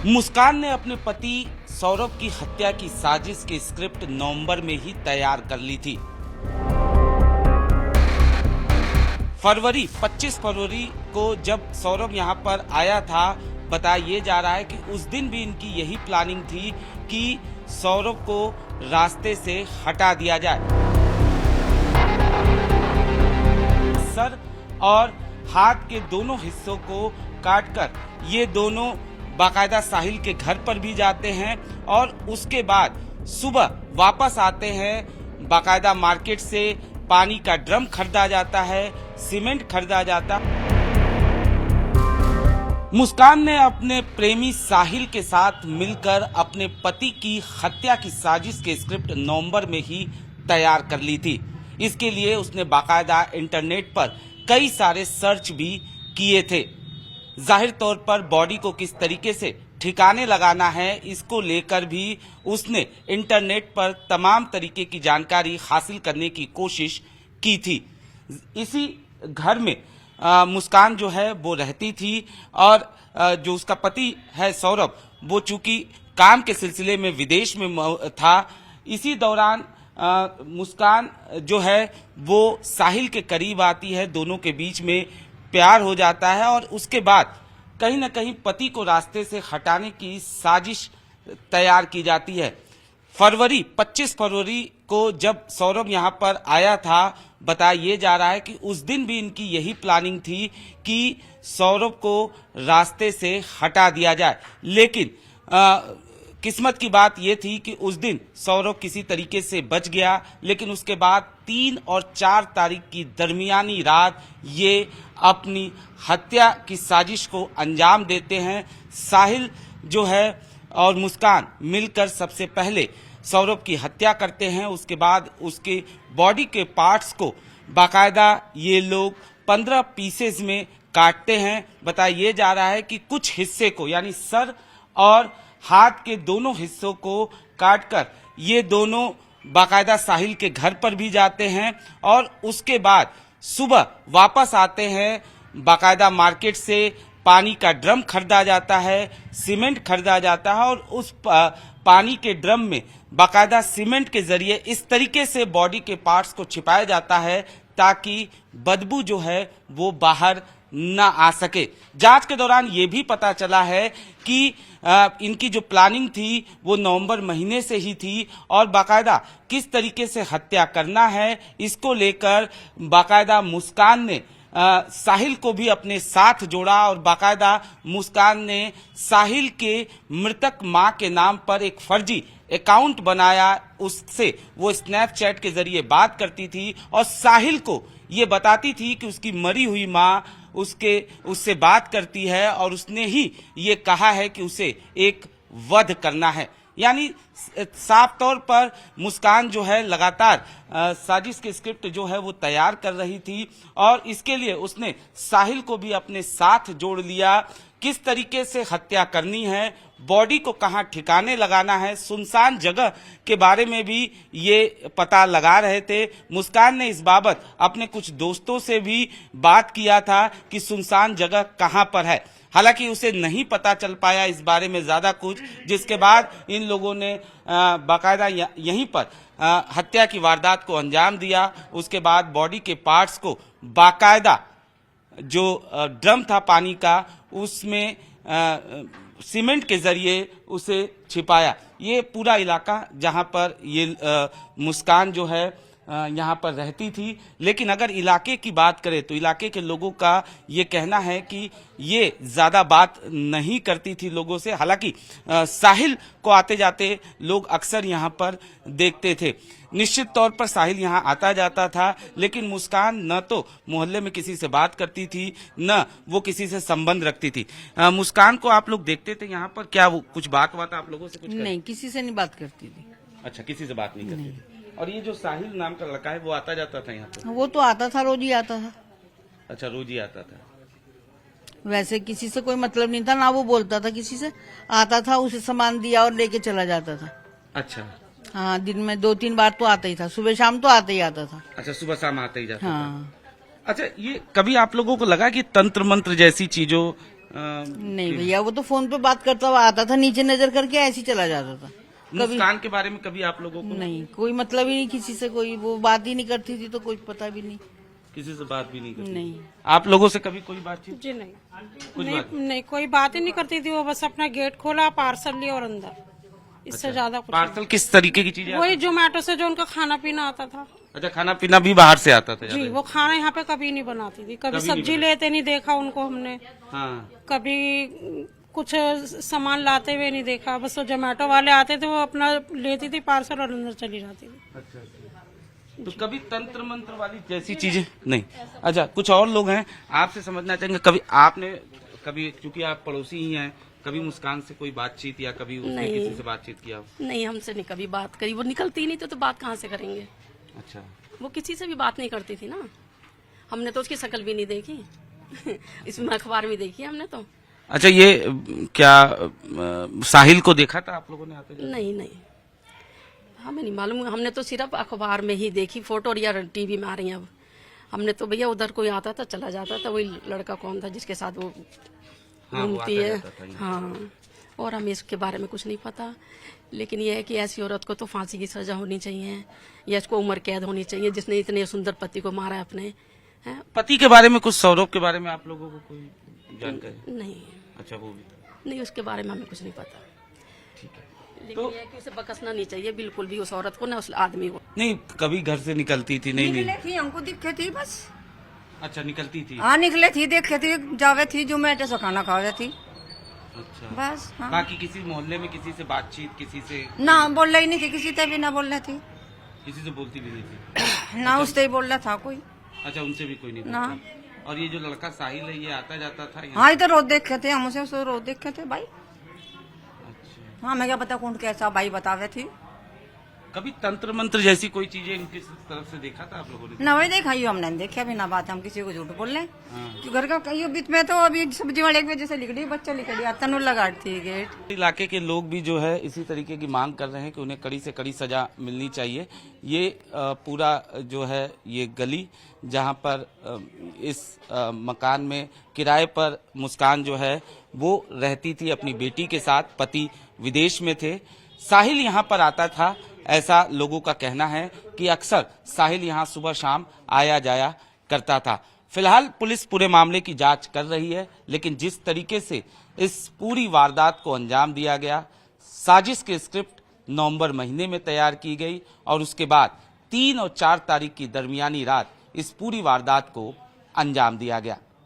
मुस्कान ने अपने पति सौरभ की हत्या की साजिश की स्क्रिप्ट नवंबर में ही तैयार कर ली थी। 25 फरवरी को जब सौरभ यहां पर आया था, बताया जा रहा है कि उस दिन भी इनकी यही प्लानिंग थी कि सौरभ को रास्ते से हटा दिया जाए। सर और हाथ के दोनों हिस्सों को काटकर ये दोनों बाकायदा साहिल के घर पर भी जाते हैं और उसके बाद सुबह वापस आते हैं। बाकायदा मार्केट से पानी का ड्रम खरीदा जाता है, सीमेंट खरीदा जाता। मुस्कान ने अपने प्रेमी साहिल के साथ मिलकर अपने पति की हत्या की साजिश के स्क्रिप्ट नवंबर में ही तैयार कर ली थी। इसके लिए उसने बाकायदा इंटरनेट पर कई सारे सर्च भी किए थे। जाहिर तौर पर बॉडी को किस तरीके से ठिकाने लगाना है, इसको लेकर भी उसने इंटरनेट पर तमाम तरीके की जानकारी हासिल करने की कोशिश की थी। इसी घर में मुस्कान जो है वो रहती थी और जो उसका पति है सौरभ, वो चूंकि काम के सिलसिले में विदेश में था, इसी दौरान मुस्कान जो है वो साहिल के करीब आती है, दोनों के बीच में प्यार हो जाता है और उसके बाद कहीं न कहीं पति को रास्ते से हटाने की साजिश तैयार की जाती है। 25 फरवरी को जब सौरभ यहां पर आया था, बताया जा रहा है कि उस दिन भी इनकी यही प्लानिंग थी कि सौरभ को रास्ते से हटा दिया जाए। लेकिन किस्मत की बात यह थी कि उस दिन सौरभ किसी तरीके से बच गया, लेकिन उसके बाद 3 और 4 तारीख की दरमियानी रात ये अपनी हत्या की साजिश को अंजाम देते हैं। साहिल जो है और मुस्कान मिलकर सबसे पहले सौरभ की हत्या करते हैं। उसके बाद उसके बॉडी के पार्ट्स को बाकायदा ये लोग 15 पीसेस में काटते हैं। बताया जा रहा है कि कुछ हिस्से को यानी सर और हाथ के दोनों हिस्सों को काटकर ये दोनों बाकायदा साहिल के घर पर भी जाते हैं और उसके बाद सुबह वापस आते हैं। बाकायदा मार्केट से पानी का ड्रम खरीदा जाता है, सीमेंट खरीदा जाता है और उस पानी के ड्रम में बाकायदा सीमेंट के जरिए इस तरीके से बॉडी के पार्ट्स को छिपाया जाता है ताकि बदबू जो है वो बाहर न आ सके। जांच के दौरान ये भी पता चला है कि इनकी जो प्लानिंग थी वो नवंबर महीने से ही थी और बाकायदा किस तरीके से हत्या करना है, इसको लेकर बाकायदा मुस्कान ने साहिल को भी अपने साथ जोड़ा और बाकायदा मुस्कान ने साहिल के मृतक मां के नाम पर एक फर्जी अकाउंट बनाया। उससे वो स्नैपचैट के जरिए बात करती थी और साहिल को ये बताती थी कि उसकी मरी हुई मां उससे बात करती है और उसने ही ये कहा है कि उसे एक वध करना है। यानी साफ तौर पर मुस्कान जो है लगातार साजिश की स्क्रिप्ट जो है वो तैयार कर रही थी और इसके लिए उसने साहिल को भी अपने साथ जोड़ लिया। किस तरीके से हत्या करनी है, बॉडी को कहां ठिकाने लगाना है, सुनसान जगह के बारे में भी ये पता लगा रहे थे। मुस्कान ने इस बाबत अपने कुछ दोस्तों से भी बात किया था कि सुनसान जगह कहां पर है। हालांकि उसे नहीं पता चल पाया इस बारे में ज्यादा कुछ, जिसके बाद इन लोगों ने बाकायदा यहीं पर हत्या की वारदात को अंजाम दिया। उसके बाद बॉडी के पार्ट्स को बाकायदा जो ड्रम था पानी का उसमें सीमेंट के जरिए उसे छिपाया। ये पूरा इलाका जहां पर ये मुस्कान जो है यहाँ पर रहती थी। लेकिन अगर इलाके की बात करें तो इलाके के लोगों का ये कहना है कि ये ज़्यादा बात नहीं करती थी लोगों से। हालांकि साहिल को आते जाते लोग अक्सर यहाँ पर देखते थे। निश्चित तौर पर साहिल यहाँ आता जाता था, लेकिन मुस्कान न तो मोहल्ले में किसी से बात करती थी, न वो किसी से संबंध रखती थी। मुस्कान को आप लोग देखते थे यहाँ पर, क्या वो कुछ बात आप लोगों से कुछ नहीं, किसी से नहीं बात करती थी। अच्छा, किसी से बात नहीं करती थी। और ये जो साहिल नाम का लड़का है वो आता जाता था यहाँ पे? वो तो आता था, रोज ही आता था। अच्छा, रोज ही आता था। वैसे किसी से कोई मतलब नहीं था, ना वो बोलता था किसी से, आता था, उसे सामान दिया और लेके चला जाता था। अच्छा। हाँ, दिन में 2-3 बार तो आता ही था, सुबह शाम तो आता ही आता था। अच्छा, सुबह शाम आता ही जाता हाँ। था। अच्छा, ये कभी आप लोगों को लगा कि तंत्र मंत्र जैसी चीजों नहीं भैया, वो तो फोन पे बात करता हुआ आता था, नीचे नजर करके ऐसे ही चला जाता था। मुस्कान के बारे में कभी आप लोगों को नहीं, कोई मतलब ही नहीं किसी से, कोई वो बात ही नहीं करती थी, तो कुछ पता भी नहीं। किसी से बात भी नहीं करती? नहीं। आप लोगों से कभी कोई बातचीत? जी नहीं, कुछ नहीं, बात? नहीं कोई बात ही नहीं करती थी। वो बस अपना गेट खोला, पार्सल लिया और अंदर, इससे ज्यादा कुछ पार्सल किस तरीके की चीजें? नहीं। वही जोमेटो से जो उनका खाना पीना आता था। अच्छा, खाना पीना भी बाहर से आता था? जी, वो खाना यहाँ पे कभी नहीं बनाती थी, कभी सब्जी लेते नहीं देखा उनको हमने, हाँ। कभी कुछ सामान लाते हुए नहीं देखा। बस वो जोमेटो वाले आते थे, वो अपना लेती थी पार्सल और अंदर चली जाती थी। अच्छा, तो कभी तंत्र मंत्र वाली जैसी चीजें नहीं? अच्छा, कुछ और लोग हैं, आपसे समझना चाहेंगे, कभी आपने कभी, क्योंकि आप पड़ोसी ही हैं, कभी मुस्कान से कोई बातचीत या कभी उसने नहीं। किसी से बातचीत किया हो? नहीं, हमसे नहीं कभी बात करी, वो निकलती ही नहीं तो बात कहाँ से करेंगे। अच्छा, वो किसी से भी बात नहीं करती थी ना, हमने तो उसकी शक्ल भी नहीं देखी इसमें अखबार में देखी हमने तो। अच्छा, ये क्या साहिल को देखा था आप लोगों ने आते जाते? नहीं नहीं, हमें नहीं मालूम, हमने तो सिर्फ अखबार में ही देखी फोटो, या टीवी में आ रही हैं अब। हमने तो भैया उधर कोई आता था चला जाता था, वही लड़का कौन था जिसके साथ वो हाँ, वो घूमती आता है। जाता था ये। हाँ, और हमें इसके बारे में कुछ नहीं पता, लेकिन यह है कि ऐसी औरत को तो फांसी की सजा होनी चाहिए, या इसको उम्र कैद होनी चाहिए, जिसने इतने सुंदर पति को मारा है अपने। हैं? पति के बारे में कुछ, सौरभ के बारे में आप लोगों को कोई जानकारी? नहीं अच्छा, वो भी नहीं, उसके बारे में हमें कुछ नहीं पता, ठीक है। लेकिन यह है कि उसे बकसना नहीं चाहिए बिल्कुल भी, उस औरत को ना उस आदमी को। नहीं, कभी घर से निकलती थी? नहीं निकले नहीं। थी, हमको दिखे थी बस। अच्छा, निकलती थी? हाँ, निकले थी, देखे थी, जावे थी, जोमेटो से खाना खावे थी अच्छा, बस। हाँ। बाकी किसी मोहल्ले में किसी से बातचीत, किसी से ना बोल रही नहीं थी, किसी से भी ना बोल रही थी, किसी से बोलती भी नहीं थी? ना उससे ही बोल रहा था कोई। अच्छा, उनसे भी कोई नहीं ना। बोलता? और ये जो लड़का साहिल है, ये आता जाता था यहाँ? हाँ, इधर रोज देखे थे, हम उसे रोज देखे थे भाई। अच्छा, हाँ, मैं क्या पता कौन कैसा भाई बतावे थी। कभी तंत्र मंत्र जैसी कोई चीजें इनकी तरफ से देखा था आप लोगों ने? ना वही देखा, ये हमने देखा भी ना, बात हम किसी को झूठ बोल रहे। हाँ। कि घर का कहीं बीच में तो अभी सब्जी वाले की वजह से लिख दी, बच्चा लिख दिया, तनु लगाती थी गेट। इलाके के लोग भी जो है इसी तरीके की मांग कर रहे हैं कि उन्हें कड़ी से कड़ी सजा मिलनी चाहिए। ये पूरा जो है ये गली जहां पर इस मकान में किराए पर मुस्कान जो है वो रहती थी अपनी बेटी के साथ, पति विदेश में थे। साहिल यहां पर आता था, ऐसा लोगों का कहना है कि अक्सर साहिल यहां सुबह शाम आया जाया करता था। फिलहाल पुलिस पूरे मामले की जांच कर रही है, लेकिन जिस तरीके से इस पूरी वारदात को अंजाम दिया गया, साजिश की स्क्रिप्ट नवंबर महीने में तैयार की गई और उसके बाद 3 और 4 तारीख की दरमियानी रात इस पूरी वारदात को अंजाम दिया गया।